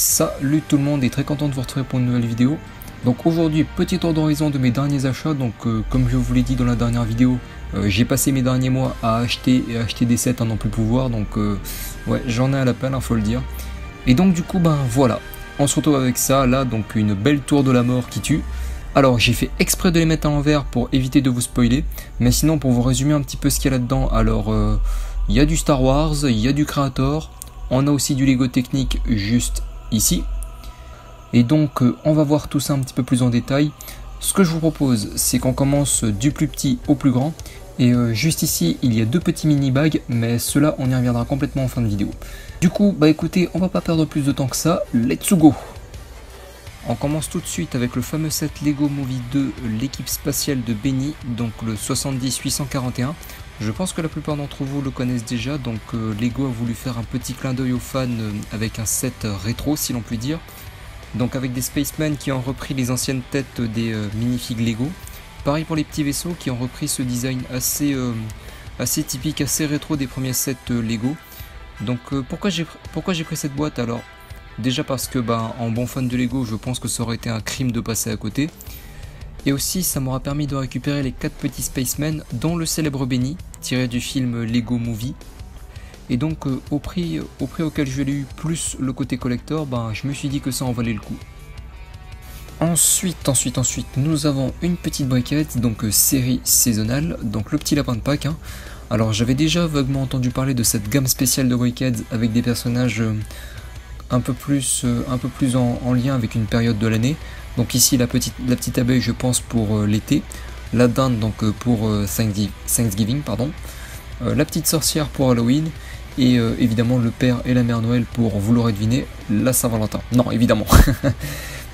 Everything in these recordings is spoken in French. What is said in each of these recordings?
Salut tout le monde et très content de vous retrouver pour une nouvelle vidéo. Donc aujourd'hui, petit tour d'horizon de mes derniers achats. Donc comme je vous l'ai dit dans la dernière vidéo, j'ai passé mes derniers mois à acheter des sets à n'en plus pouvoir. Donc ouais, j'en ai à l'appel, faut le dire. Et donc du coup, ben voilà, on se retrouve avec ça là, donc une belle tour de la mort qui tue. Alors j'ai fait exprès de les mettre à l'envers pour éviter de vous spoiler. Mais sinon, pour vous résumer un petit peu ce qu'il y a là-dedans, alors il y a du Star Wars, il y a du Creator, on a aussi du Lego Technic juste ici. Et donc on va voir tout ça un petit peu plus en détail. Ce que je vous propose, c'est qu'on commence du plus petit au plus grand. Et juste ici, il y a deux petits mini bags, mais cela on y reviendra complètement en fin de vidéo. Du coup, bah écoutez, on va pas perdre plus de temps que ça, let's go. On commence tout de suite avec le fameux set Lego Movie 2, l'équipe spatiale de Benny, donc le 70-841. Je pense que la plupart d'entre vous le connaissent déjà, donc Lego a voulu faire un petit clin d'œil aux fans avec un set rétro si l'on peut dire. Donc avec des Spacemen qui ont repris les anciennes têtes des minifigs Lego. Pareil pour les petits vaisseaux qui ont repris ce design assez typique, assez rétro des premiers sets Lego. Donc pourquoi j'ai pris cette boîte? Alors déjà parce que en bon fan de Lego, je pense que ça aurait été un crime de passer à côté. Et aussi ça m'aura permis de récupérer les 4 petits Spacemen, dont le célèbre Benny, tiré du film Lego Movie. Et donc au prix auquel je l'ai eu, plus le côté collector, je me suis dit que ça en valait le coup. Ensuite, nous avons une petite briquette, donc série saisonnale, donc le petit lapin de Pâques. Alors j'avais déjà vaguement entendu parler de cette gamme spéciale de briquettes avec des personnages un peu plus en lien avec une période de l'année. Donc ici la petite abeille, je pense, pour l'été, la dinde donc pour Thanksgiving, pardon, la petite sorcière pour Halloween, et évidemment le père et la mère Noël pour, vous l'aurez deviné, la Saint-Valentin. Non, évidemment.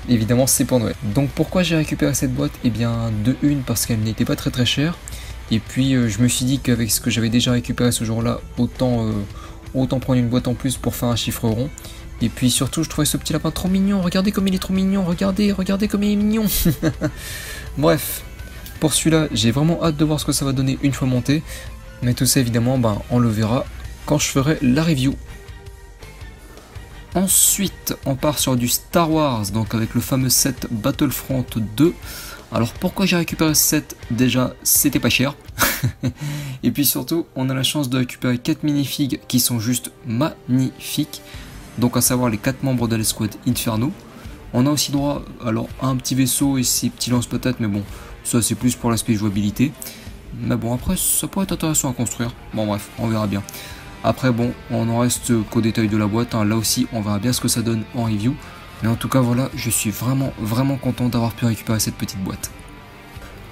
Évidemment c'est pour Noël. Donc pourquoi j'ai récupéré cette boîte? Eh bien de une, parce qu'elle n'était pas très chère, et puis je me suis dit qu'avec ce que j'avais déjà récupéré ce jour-là, autant prendre une boîte en plus pour faire un chiffre rond. Et puis surtout, je trouvais ce petit lapin trop mignon. Regardez comme il est trop mignon. Regardez comme il est mignon. Bref, pour celui-là, j'ai vraiment hâte de voir ce que ça va donner une fois monté. Mais tout ça, évidemment, on le verra quand je ferai la review. Ensuite, on part sur du Star Wars, donc avec le fameux set Battlefront 2. Alors pourquoi j'ai récupéré ce set? Déjà, c'était pas cher. Et puis surtout, on a la chance de récupérer 4 minifigs qui sont juste magnifiques. Donc à savoir les 4 membres de l'escouade Inferno. On a aussi droit alors à un petit vaisseau et ses petits lance-patates, mais bon, ça c'est plus pour l'aspect jouabilité. Mais bon, après ça pourrait être intéressant à construire. Bon bref, on verra bien. Après bon, on en reste qu'au détail de la boîte, Là aussi on verra bien ce que ça donne en review. Mais en tout cas voilà, je suis vraiment content d'avoir pu récupérer cette petite boîte.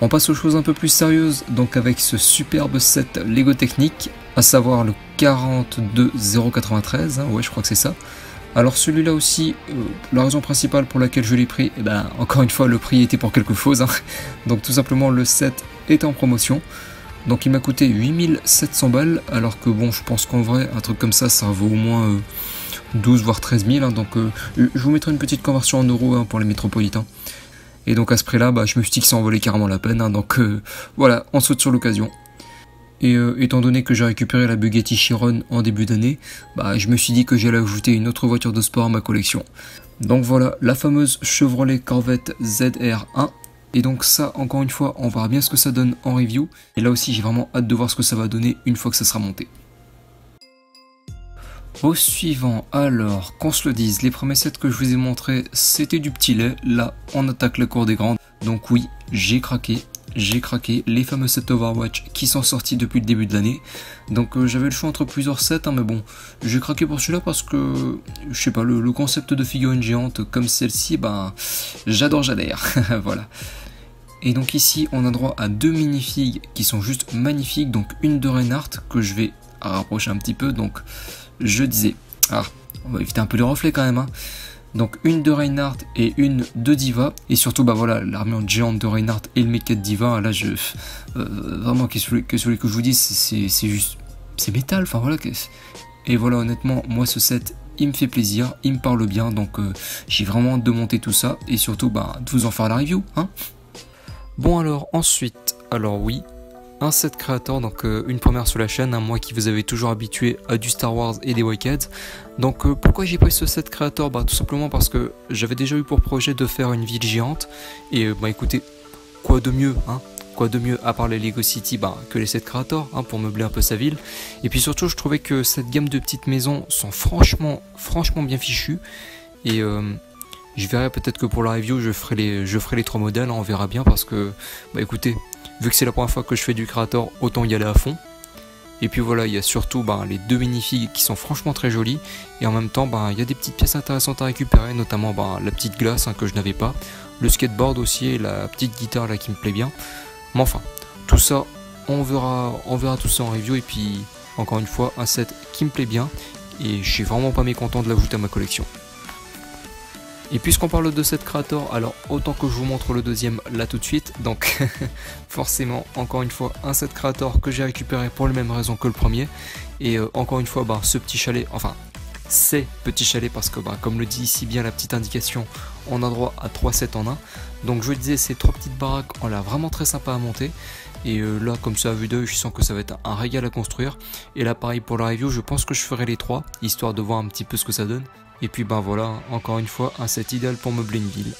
On passe aux choses un peu plus sérieuses, donc avec ce superbe set Lego Technic, à savoir le 42093, ouais je crois que c'est ça. Alors celui-là aussi, la raison principale pour laquelle je l'ai pris, encore une fois le prix était pour quelque chose, donc tout simplement le set était en promotion. Donc il m'a coûté 8700 balles, alors que bon je pense qu'en vrai un truc comme ça vaut au moins 12 voire 13 000, donc je vous mettrai une petite conversion en euros pour les métropolitains. Et donc à ce prix là, je me suis dit que ça en valait carrément la peine, donc voilà, on saute sur l'occasion. Et étant donné que j'ai récupéré la Bugatti Chiron en début d'année, je me suis dit que j'allais ajouter une autre voiture de sport à ma collection. Donc voilà, la fameuse Chevrolet Corvette ZR1. Et donc ça, encore une fois, on verra bien ce que ça donne en review. Et là aussi, j'ai vraiment hâte de voir ce que ça va donner une fois que ça sera monté. Au suivant, alors, qu'on se le dise, les premiers sets que je vous ai montrés, c'était du petit lait. Là, on attaque la cour des grandes. Donc oui, j'ai craqué les fameux sets Overwatch qui sont sortis depuis le début de l'année. Donc j'avais le choix entre plusieurs sets, mais bon, j'ai craqué pour celui-là parce que, je sais pas, le concept de figurine géante comme celle-ci, j'adore. Voilà. Et donc ici, on a droit à 2 minifigs qui sont juste magnifiques. Donc une de Reinhardt que je vais rapprocher un petit peu, donc je disais, on va éviter un peu les reflets quand même, Donc une de Reinhardt et une de Diva. Et surtout voilà, l'armure géante de Reinhardt et le mecha de Diva. Là vraiment que celui que je vous dis, c'est juste, c'est métal, enfin voilà. Et voilà, honnêtement, moi ce set il me fait plaisir, il me parle bien. Donc j'ai vraiment hâte de monter tout ça. Et surtout de vous en faire la review, Bon alors ensuite, alors oui, un set créateur, donc une première sur la chaîne, hein, moi qui vous avais toujours habitué à du Star Wars et des Wicked. Donc pourquoi j'ai pris ce set créateur? Bah tout simplement parce que j'avais déjà eu pour projet de faire une ville géante, et bah écoutez, quoi de mieux, hein? Quoi de mieux à part les Lego City que les sets créateurs, hein, pour meubler un peu sa ville. Et puis surtout, je trouvais que cette gamme de petites maisons sont franchement bien fichues. Et je verrai peut-être que pour la review, je ferai les 3 modèles, hein, on verra bien, parce que, bah écoutez, vu que c'est la première fois que je fais du créateur, autant y aller à fond. Et puis voilà, il y a surtout les 2 minifigs qui sont franchement très jolies. Et en même temps, il y a des petites pièces intéressantes à récupérer, notamment la petite glace, hein, que je n'avais pas. Le skateboard aussi, et la petite guitare là qui me plaît bien. Mais enfin, tout ça, on verra tout ça en review. Et puis, encore une fois, un set qui me plaît bien. Et je suis vraiment pas mécontent de l'ajouter à ma collection. Et puisqu'on parle de set créateur, alors autant que je vous montre le deuxième là tout de suite. Donc forcément, encore une fois, un set créateur que j'ai récupéré pour les mêmes raisons que le premier. Et encore une fois, ce petit chalet, enfin ces petits chalets, parce que comme le dit ici bien la petite indication, on a droit à 3 sets en un. Donc je disais, ces 3 petites baraques ont l'air vraiment très sympa à monter. Et là, comme ça à vue d'œil, je sens que ça va être un régal à construire. Et là pareil pour la review, je pense que je ferai les 3, histoire de voir un petit peu ce que ça donne. Et puis voilà, encore une fois, un set idéal pour meubler une ville.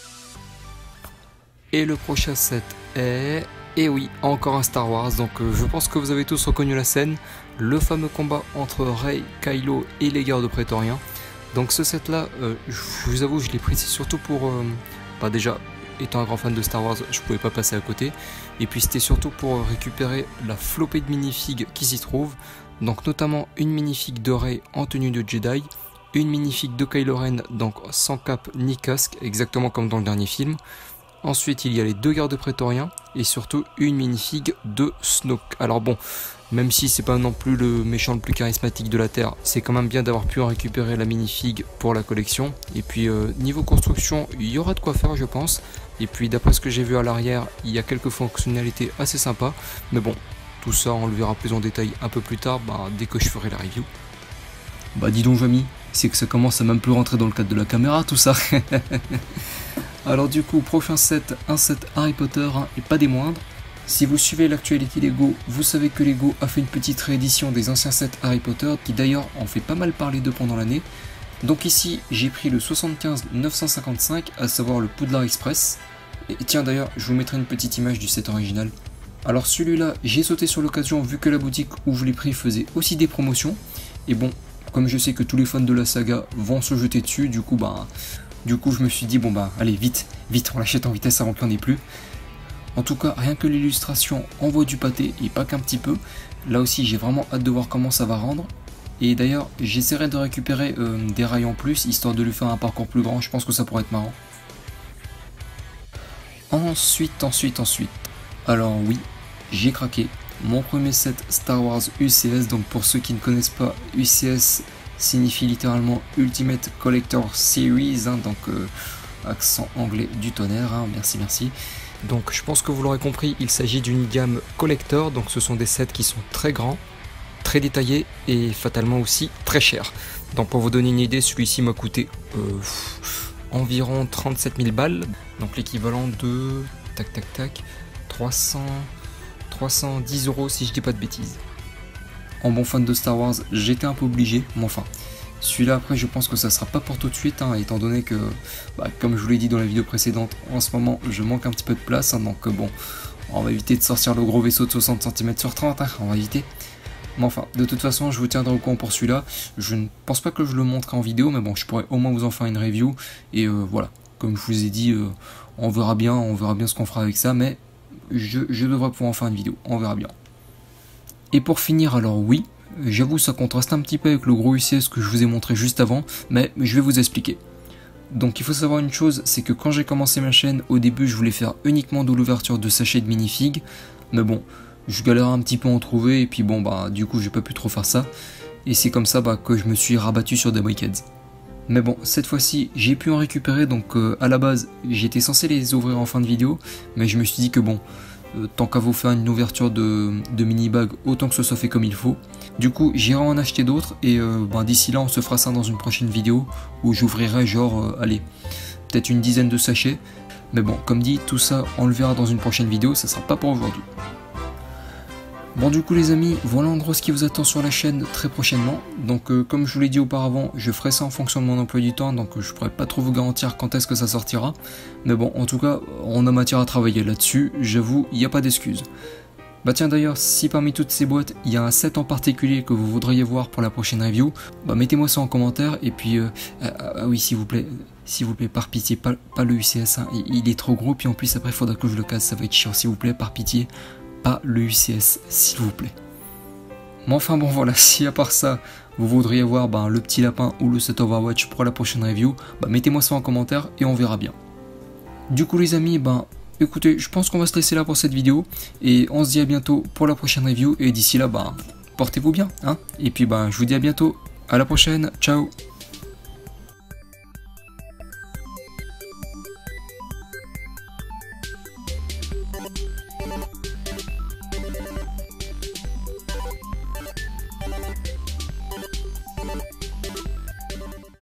Et le prochain set est... Et oui, encore un Star Wars, donc je pense que vous avez tous reconnu la scène. Le fameux combat entre Rey, Kylo et les gardes prétoriens. Donc ce set là, je vous avoue, je l'ai pris surtout pour... déjà, étant un grand fan de Star Wars, je pouvais pas passer à côté. Et puis c'était surtout pour récupérer la flopée de minifigs qui s'y trouvent. Donc notamment une minifig de Rey en tenue de Jedi. Une minifig de Kylo Ren, donc sans cape ni casque, exactement comme dans le dernier film. Ensuite, il y a les 2 gardes prétoriens et surtout une minifig de Snoke. Alors bon, même si c'est pas non plus le méchant le plus charismatique de la Terre, c'est quand même bien d'avoir pu en récupérer la minifig pour la collection. Et puis niveau construction, il y aura de quoi faire, je pense. Et puis d'après ce que j'ai vu à l'arrière, il y a quelques fonctionnalités assez sympas. Mais bon, tout ça on le verra plus en détail un peu plus tard, dès que je ferai la review. Dis donc Jamy, c'est que ça commence à même plus rentrer dans le cadre de la caméra tout ça. Alors du coup, prochain set, un set Harry Potter, hein, et pas des moindres. Si vous suivez l'actualité Lego, vous savez que Lego a fait une petite réédition des anciens sets Harry Potter, qui d'ailleurs en fait pas mal parler d'eux pendant l'année. Donc ici, j'ai pris le 75 955, à savoir le Poudlard Express. Et tiens d'ailleurs, je vous mettrai une petite image du set original. Alors celui-là, j'ai sauté sur l'occasion vu que la boutique où je l'ai pris faisait aussi des promotions. Et bon, comme je sais que tous les fans de la saga vont se jeter dessus, du coup je me suis dit allez vite, on l'achète en vitesse avant qu'il n'y en ait plus. En tout cas, rien que l'illustration envoie du pâté et pas qu'un petit peu. Là aussi j'ai vraiment hâte de voir comment ça va rendre. Et d'ailleurs j'essaierai de récupérer des rails en plus, histoire de lui faire un parcours plus grand, je pense que ça pourrait être marrant. Ensuite. Alors oui, j'ai craqué. Mon premier set Star Wars UCS, donc pour ceux qui ne connaissent pas, UCS signifie littéralement Ultimate Collector Series, hein, donc accent anglais du tonnerre, hein, merci. Donc je pense que vous l'aurez compris, il s'agit d'une gamme collector, donc ce sont des sets qui sont très grands, très détaillés et fatalement aussi très chers. Donc pour vous donner une idée, celui-ci m'a coûté environ 37 000 balles, donc l'équivalent de 310 € si je dis pas de bêtises. En bon fan de Star Wars, j'étais un peu obligé, mais enfin, celui-là après je pense que ça sera pas pour tout de suite, hein, étant donné que, comme je vous l'ai dit dans la vidéo précédente, en ce moment je manque un petit peu de place, hein, donc bon, on va éviter de sortir le gros vaisseau de 60 cm sur 30, hein, on va éviter. Mais enfin, de toute façon, je vous tiendrai au courant pour celui-là. Je ne pense pas que je le montrerai en vidéo, mais bon, je pourrais au moins vous en faire une review. Et voilà, comme je vous ai dit, on verra bien ce qu'on fera avec ça, mais je devrais pouvoir en faire une vidéo, on verra bien. Et pour finir, alors oui, j'avoue ça contraste un petit peu avec le gros UCS que je vous ai montré juste avant, mais je vais vous expliquer. Donc il faut savoir une chose, c'est que quand j'ai commencé ma chaîne, au début je voulais faire uniquement de l'ouverture de sachets de minifigs, mais bon, je galérais un petit peu à en trouver, et puis bon du coup j'ai pas pu trop faire ça, et c'est comme ça que je me suis rabattu sur des Wicked. Mais bon, cette fois-ci j'ai pu en récupérer, donc à la base j'étais censé les ouvrir en fin de vidéo, mais je me suis dit que bon, tant qu'à vous faire une ouverture de mini-bag, autant que ce soit fait comme il faut. Du coup j'irai en acheter d'autres, et d'ici là on se fera ça dans une prochaine vidéo, où j'ouvrirai genre, allez, peut-être une dizaine de sachets. Mais bon, comme dit, tout ça on le verra dans une prochaine vidéo, ça sera pas pour aujourd'hui. Bon du coup les amis, voilà en gros ce qui vous attend sur la chaîne très prochainement. Donc comme je vous l'ai dit auparavant, je ferai ça en fonction de mon emploi du temps, donc je pourrais pas trop vous garantir quand est-ce que ça sortira. Mais bon, en tout cas, on a matière à travailler là-dessus, j'avoue, il n'y a pas d'excuse. Bah tiens d'ailleurs, si parmi toutes ces boîtes, il y a un set en particulier que vous voudriez voir pour la prochaine review, bah mettez-moi ça en commentaire, et puis, ah oui s'il vous plaît, par pitié, pas le UCS, hein. Il est trop gros, puis en plus après il faudra que je le casse, ça va être chiant, s'il vous plaît, par pitié. Pas le UCS, s'il vous plaît. Mais enfin bon voilà, si à part ça, vous voudriez voir le petit lapin ou le set Overwatch pour la prochaine review, mettez-moi ça en commentaire et on verra bien. Du coup les amis, écoutez, je pense qu'on va se laisser là pour cette vidéo, et on se dit à bientôt pour la prochaine review, et d'ici là, portez-vous bien, hein. Et puis je vous dis à bientôt, à la prochaine, ciao.